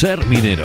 Ser minero.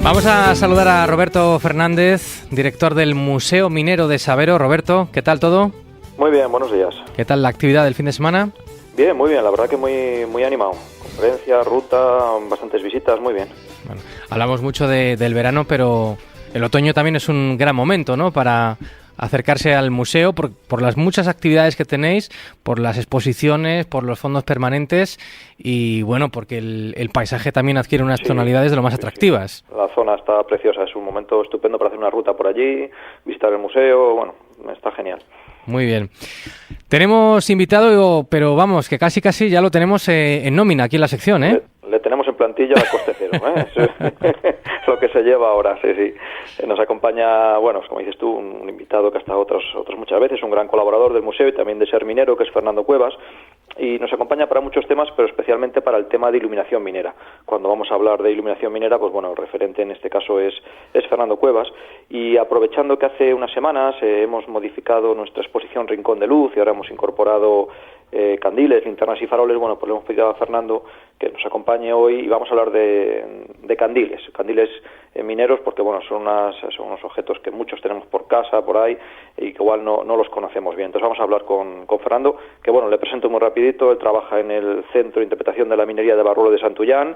Vamos a saludar a Roberto Fernández, director del Museo Minero de Sabero. Roberto, ¿qué tal todo? Muy bien, buenos días. ¿Qué tal la actividad del fin de semana? Bien, muy bien, la verdad que muy animado. Conferencia, ruta, bastantes visitas, muy bien. Bueno, hablamos mucho del verano, pero el otoño también es un gran momento, ¿no?, para acercarse al museo por las muchas actividades que tenéis, por las exposiciones, por los fondos permanentes y, bueno, porque el paisaje también adquiere unas tonalidades de lo más atractivas. Sí. La zona está preciosa, es un momento estupendo para hacer una ruta por allí, visitar el museo, bueno, está genial. Muy bien. Tenemos invitado, pero vamos, que casi ya lo tenemos en nómina aquí en la sección, ¿eh? Le tenemos en plantilla a coste cero, ¿eh? Es lo que se lleva ahora, sí. Nos acompaña, bueno, como dices tú, un invitado que ha estado otros muchas veces, un gran colaborador del museo y también de Ser Minero, que es Fernando Cuevas, y nos acompaña para muchos temas, pero especialmente para el tema de iluminación minera. Cuando vamos a hablar de iluminación minera, pues bueno, el referente en este caso es Fernando Cuevas, y aprovechando que hace unas semanas hemos modificado nuestra exposición Rincón de Luz y ahora hemos incorporado candiles, linternas y faroles, bueno, pues le hemos pedido a Fernando que nos acompañe hoy y vamos a hablar de candiles mineros, porque bueno, son unos objetos que muchos tenemos por casa, por ahí, y que igual no los conocemos bien. Entonces vamos a hablar con Fernando, que bueno, le presento muy rapidito. Él trabaja en el Centro de Interpretación de la Minería de Barruelo de Santullán,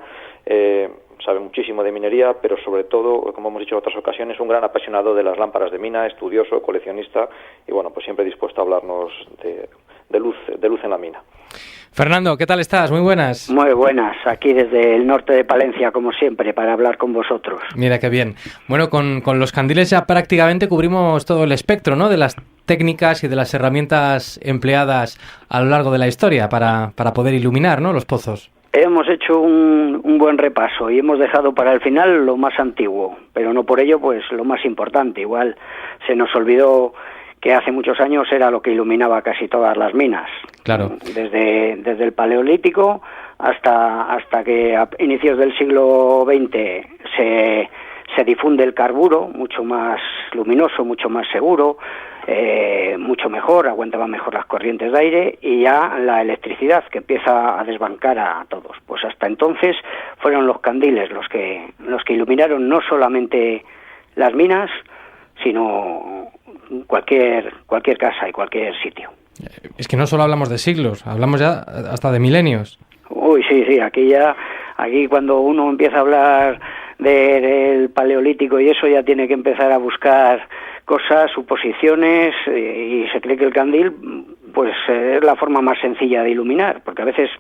sabe muchísimo de minería, pero sobre todo, como hemos dicho en otras ocasiones, un gran apasionado de las lámparas de mina, estudioso, coleccionista, y bueno, pues siempre dispuesto a hablarnos de luz en la mina. Fernando, ¿qué tal estás? Muy buenas. Muy buenas, aquí desde el norte de Palencia, como siempre, para hablar con vosotros. Mira qué bien. Bueno, con los candiles ya prácticamente cubrimos todo el espectro, ¿no?, de las técnicas y de las herramientas empleadas a lo largo de la historia para poder iluminar, ¿no?, los pozos. Hemos hecho un buen repaso y hemos dejado para el final lo más antiguo, pero no por ello pues lo más importante. Igual se nos olvidó que hace muchos años era lo que iluminaba casi todas las minas. Claro. Desde el Paleolítico hasta que a inicios del siglo XX se difunde el carburo, mucho más luminoso, mucho más seguro, mucho mejor, aguantaba mejor las corrientes de aire, y ya la electricidad, que empieza a desbancar a todos. Pues hasta entonces fueron los candiles los que iluminaron no solamente las minas, sino cualquier casa y cualquier sitio. Es que no solo hablamos de siglos, hablamos ya hasta de milenios. Uy, sí, aquí cuando uno empieza a hablar del Paleolítico y eso, ya tiene que empezar a buscar cosas, suposiciones, y se cree que el candil pues es la forma más sencilla de iluminar, porque a veces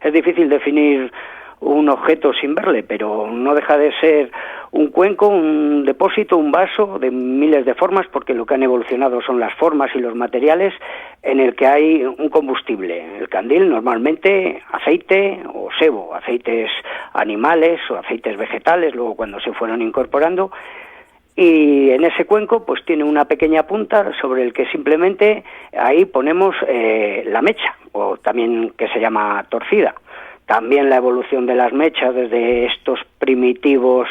es difícil definir un objeto sin verle, pero no deja de ser un cuenco, un depósito, un vaso de miles de formas, porque lo que han evolucionado son las formas y los materiales, en el que hay un combustible. El candil normalmente aceite o sebo, aceites animales o aceites vegetales, luego cuando se fueron incorporando, y en ese cuenco pues tiene una pequeña punta sobre el que simplemente ahí ponemos la mecha, o también que se llama torcida. También la evolución de las mechas, desde estos primitivos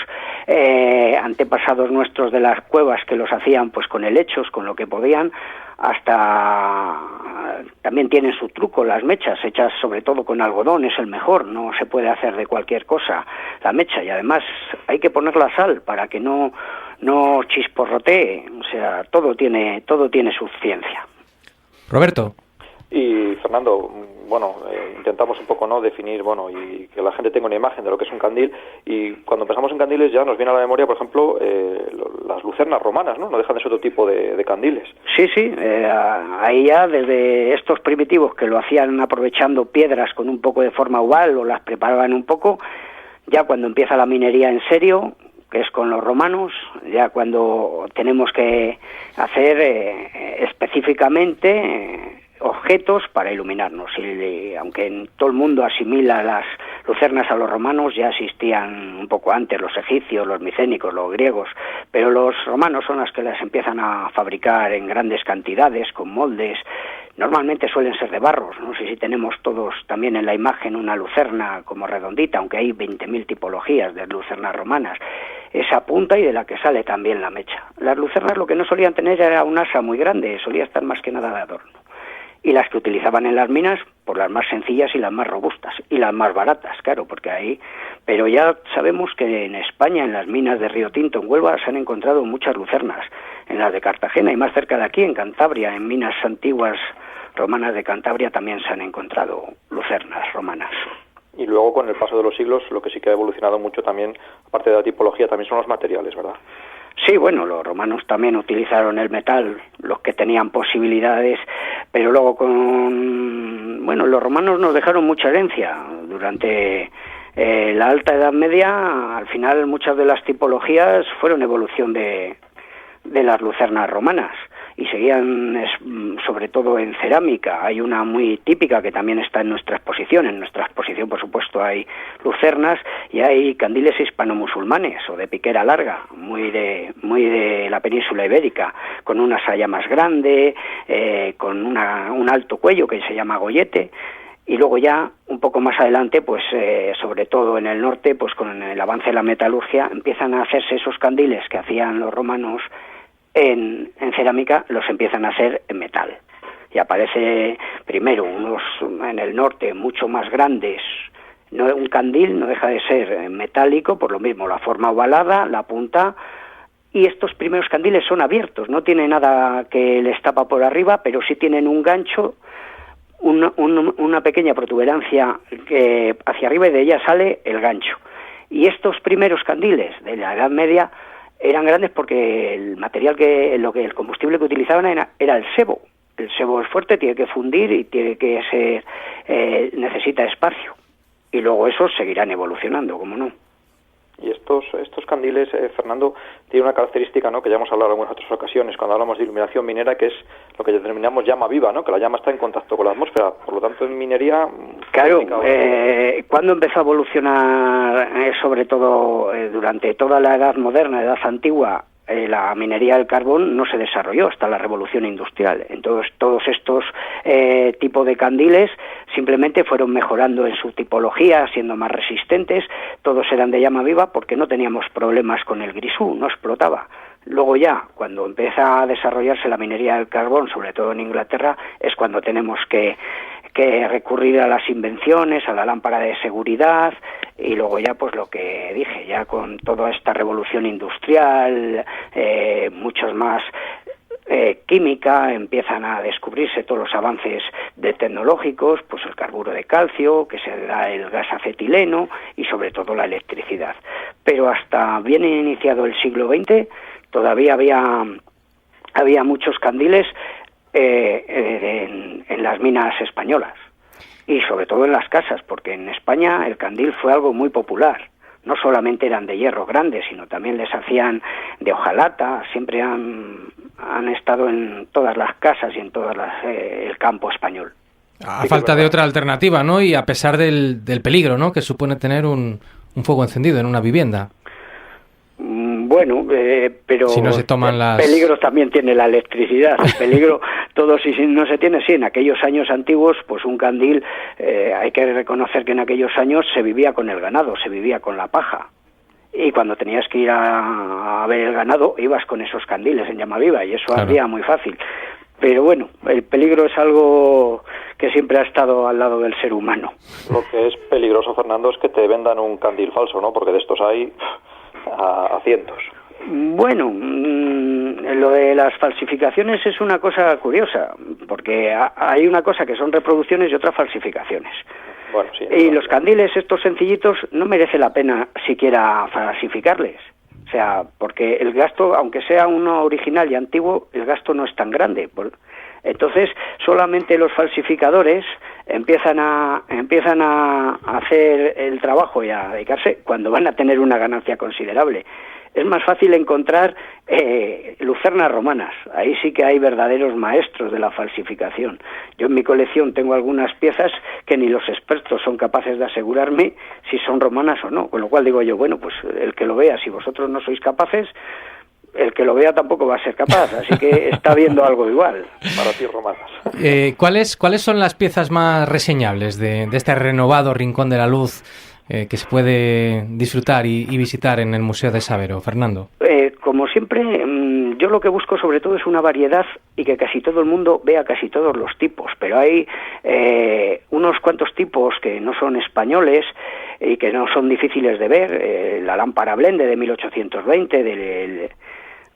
antepasados nuestros de las cuevas, que los hacían pues con helechos, con lo que podían, hasta también tienen su truco las mechas, hechas sobre todo con algodón, es el mejor, no se puede hacer de cualquier cosa la mecha, y además hay que poner la sal para que no chisporrotee, o sea, todo tiene su ciencia. Roberto. Y Fernando, bueno, intentamos un poco, ¿no?, definir, bueno, y que la gente tenga una imagen de lo que es un candil, y cuando pensamos en candiles ya nos viene a la memoria, por ejemplo, las lucernas romanas, ¿no? No dejan de ser otro tipo de candiles. Sí, ahí ya desde estos primitivos que lo hacían aprovechando piedras con un poco de forma oval o las preparaban un poco, ya cuando empieza la minería en serio, que es con los romanos, ya cuando tenemos que hacer específicamente objetos para iluminarnos. Y aunque en todo el mundo asimila las lucernas a los romanos, ya existían un poco antes los egipcios, los micénicos, los griegos, pero los romanos son los que las empiezan a fabricar en grandes cantidades, con moldes. Normalmente suelen ser de barros. No sé si tenemos todos también en la imagen una lucerna como redondita, aunque hay 20.000 tipologías de lucernas romanas. Esa punta y de la que sale también la mecha. Las lucernas lo que no solían tener era un asa muy grande, solía estar más que nada de adorno. Y las que utilizaban en las minas, por las más sencillas y las más robustas, y las más baratas, claro, porque ahí... Pero ya sabemos que en España, en las minas de Río Tinto, en Huelva, se han encontrado muchas lucernas. En las de Cartagena y más cerca de aquí, en Cantabria, en minas antiguas romanas de Cantabria, también se han encontrado lucernas romanas. Y luego, con el paso de los siglos, lo que sí que ha evolucionado mucho también, aparte de la tipología, también son los materiales, ¿verdad? Sí, bueno, los romanos también utilizaron el metal, los que tenían posibilidades, pero luego los romanos nos dejaron mucha herencia. Durante la Alta Edad Media, al final muchas de las tipologías fueron evolución de las lucernas romanas y seguían sobre todo en cerámica. Hay una muy típica que también está en nuestra exposición. En nuestra exposición, por supuesto, hay lucernas y hay candiles hispano-musulmanes o de piquera larga, muy de la península ibérica, con una saya más grande, con un alto cuello que se llama gollete. Y luego ya, un poco más adelante, pues sobre todo en el norte, pues con el avance de la metalurgia, empiezan a hacerse esos candiles que hacían los romanos en cerámica, los empiezan a hacer en metal. Y aparece primero unos en el norte mucho más grandes. Un candil no deja de ser metálico, por lo mismo la forma ovalada, la punta, y estos primeros candiles son abiertos, no tiene nada que les tapa por arriba, pero sí tienen un gancho, una pequeña protuberancia que hacia arriba, y de ella sale el gancho. Y estos primeros candiles de la Edad Media eran grandes porque el material el combustible que utilizaban era el sebo. El sebo es fuerte, tiene que fundir y tiene que ser necesita espacio. Y luego esos seguirán evolucionando, ¿cómo no? Y estos candiles, Fernando, tienen una característica, ¿no?, que ya hemos hablado en algunas otras ocasiones cuando hablamos de iluminación minera, que es lo que denominamos llama viva, ¿no?, que la llama está en contacto con la atmósfera. Por lo tanto, en minería... Claro, cuando empezó a evolucionar, sobre todo durante toda la edad moderna, edad antigua, la minería del carbón no se desarrolló hasta la revolución industrial. Entonces todos estos tipos de candiles simplemente fueron mejorando en su tipología, siendo más resistentes. Todos eran de llama viva porque no teníamos problemas con el grisú, no explotaba. Luego ya, cuando empieza a desarrollarse la minería del carbón, sobre todo en Inglaterra, es cuando tenemos que recurrir a las invenciones, a la lámpara de seguridad, y luego ya pues lo que dije, ya con toda esta revolución industrial, muchos más química, empiezan a descubrirse todos los avances tecnológicos, pues el carburo de calcio, que se da el gas acetileno y sobre todo la electricidad. Pero hasta bien iniciado el siglo XX todavía había muchos candiles en las minas españolas y sobre todo en las casas, porque en España el candil fue algo muy popular. No solamente eran de hierro grandes, sino también les hacían de hojalata. Siempre han estado en todas las casas y en todo el campo español. A falta de otra alternativa, ¿no? Y a pesar del peligro, ¿no?, que supone tener un fuego encendido en una vivienda. Bueno, pero si no se toman peligro también tiene la electricidad. El peligro, todo si no se tiene, sí, en aquellos años antiguos, pues un candil, hay que reconocer que en aquellos años se vivía con el ganado, se vivía con la paja. Y cuando tenías que ir a ver el ganado, ibas con esos candiles en llama viva, y eso ardía muy fácil. Pero bueno, el peligro es algo que siempre ha estado al lado del ser humano. Lo que es peligroso, Fernando, es que te vendan un candil falso, ¿no? Porque de estos hay a cientos. Bueno, lo de las falsificaciones es una cosa curiosa, porque hay una cosa que son reproducciones y otra falsificaciones. Bueno, sí, y los candiles estos sencillitos no merece la pena siquiera falsificarles. O sea, porque el gasto, aunque sea uno original y antiguo, el gasto no es tan grande. Entonces, solamente los falsificadores empiezan a hacer el trabajo y a dedicarse cuando van a tener una ganancia considerable. es más fácil encontrar lucernas romanas. Ahí sí que hay verdaderos maestros de la falsificación. Yo en mi colección tengo algunas piezas que ni los expertos son capaces de asegurarme si son romanas o no, con lo cual digo yo, bueno, pues el que lo vea, si vosotros no sois capaces, el que lo vea tampoco va a ser capaz, así que está viendo algo igual. Para ti, romanas. ¿Cuáles son las piezas más reseñables de este renovado Rincón de la Luz que se puede disfrutar y visitar en el Museo de Sabero, Fernando? Como siempre, yo lo que busco sobre todo es una variedad y que casi todo el mundo vea casi todos los tipos, pero hay unos cuantos tipos que no son españoles y que no son difíciles de ver, la lámpara Blende de 1820,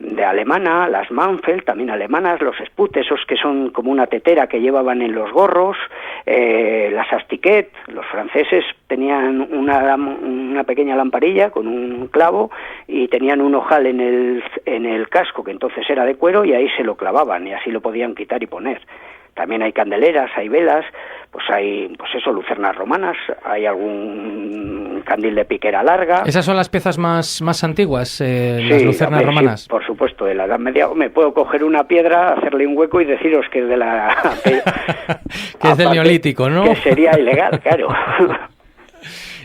de alemana, las Manfeld, también alemanas, los Sput, esos que son como una tetera que llevaban en los gorros, las Astiquet, los franceses tenían una pequeña lamparilla con un clavo y tenían un ojal en el casco, que entonces era de cuero, y ahí se lo clavaban y así lo podían quitar y poner. También hay candeleras, hay velas, pues hay, pues eso, lucernas romanas, hay algún candil de piquera larga. ¿Esas son las piezas más antiguas, sí, las lucernas romanas? Sí, por supuesto, de la Edad Media. Me puedo coger una piedra, hacerle un hueco y deciros que es de la... que es del Neolítico, ¿no? Que sería ilegal, claro.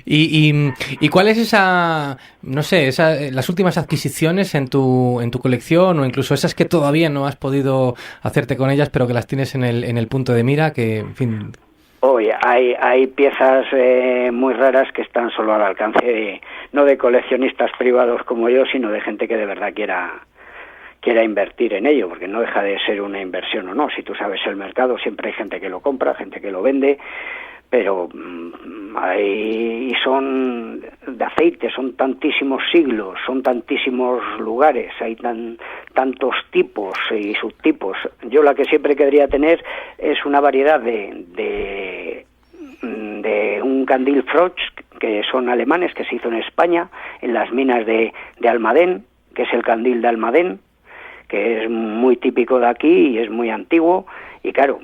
¿Y cuál es esa, no sé, las últimas adquisiciones en tu colección, o incluso esas que todavía no has podido hacerte con ellas, pero que las tienes en el punto de mira, que, en fin... Oye, hay piezas muy raras que están solo al alcance no de coleccionistas privados como yo, sino de gente que de verdad quiera invertir en ello, porque no deja de ser una inversión o no. Si tú sabes el mercado, siempre hay gente que lo compra, gente que lo vende, pero son de aceite, son tantísimos siglos, son tantísimos lugares, hay tantos tipos y subtipos. Yo la que siempre querría tener es una variedad de un candil Froch, que son alemanes, que se hizo en España, en las minas de Almadén, que es el candil de Almadén, que es muy típico de aquí y es muy antiguo, y claro,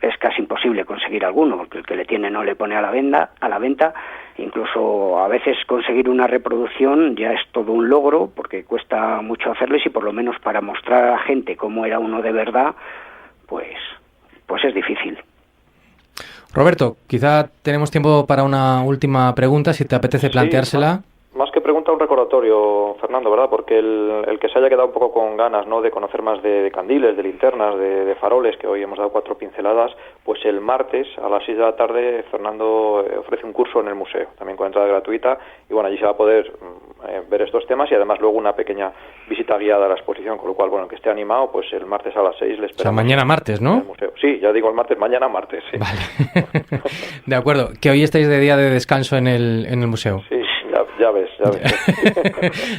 es casi imposible conseguir alguno, porque el que le tiene no le pone a la venta, incluso a veces conseguir una reproducción ya es todo un logro, porque cuesta mucho hacerlo, y si por lo menos para mostrar a la gente cómo era uno de verdad, pues es difícil. Roberto, quizá tenemos tiempo para una última pregunta, si te apetece planteársela. Sí, más que pregunta, un recordatorio, Fernando, ¿verdad? Porque el que se haya quedado un poco con ganas, ¿no?, de conocer más de candiles, de linternas, de faroles, que hoy hemos dado 4 pinceladas, pues el martes a las 6 de la tarde Fernando ofrece un curso en el museo, también con entrada gratuita, y bueno, allí se va a poder ver estos temas y además luego una pequeña visita guiada a la exposición, con lo cual, bueno, que esté animado, pues el martes a las 6 le esperamos. O sea, mañana martes, ¿no? En el museo. Sí, ya digo el martes, mañana martes, sí. Vale. De acuerdo, que hoy estáis de día de descanso en el museo. Sí. Ya ves.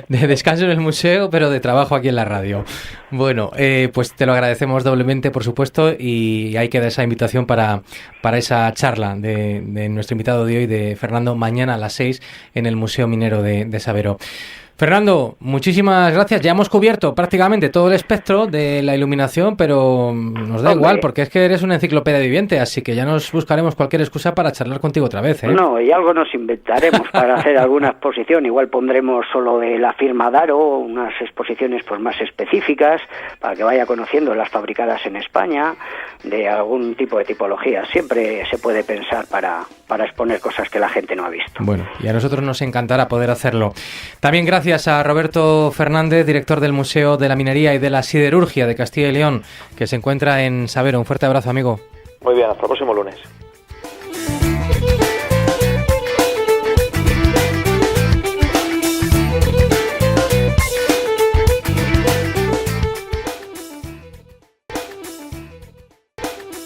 De descanso en el museo, pero de trabajo aquí en la radio. Bueno, pues te lo agradecemos doblemente, por supuesto, y ahí queda esa invitación para esa charla de nuestro invitado de hoy, de Fernando, mañana a las 6 en el Museo Minero de Sabero. Fernando, muchísimas gracias. Ya hemos cubierto prácticamente todo el espectro de la iluminación, pero nos da igual, porque es que eres una enciclopedia viviente, así que ya nos buscaremos cualquier excusa para charlar contigo otra vez, ¿eh? No, y algo nos inventaremos para hacer alguna exposición. Igual pondremos solo de la firma Daro, unas exposiciones pues más específicas, para que vaya conociendo las fabricadas en España, de algún tipo de tipología. Siempre se puede pensar para exponer cosas que la gente no ha visto. Bueno, y a nosotros nos encantará poder hacerlo. También gracias a Roberto Fernández, director del Museo de la Minería y de la Siderurgia de Castilla y León, que se encuentra en Sabero. Un fuerte abrazo, amigo. Muy bien, hasta el próximo lunes.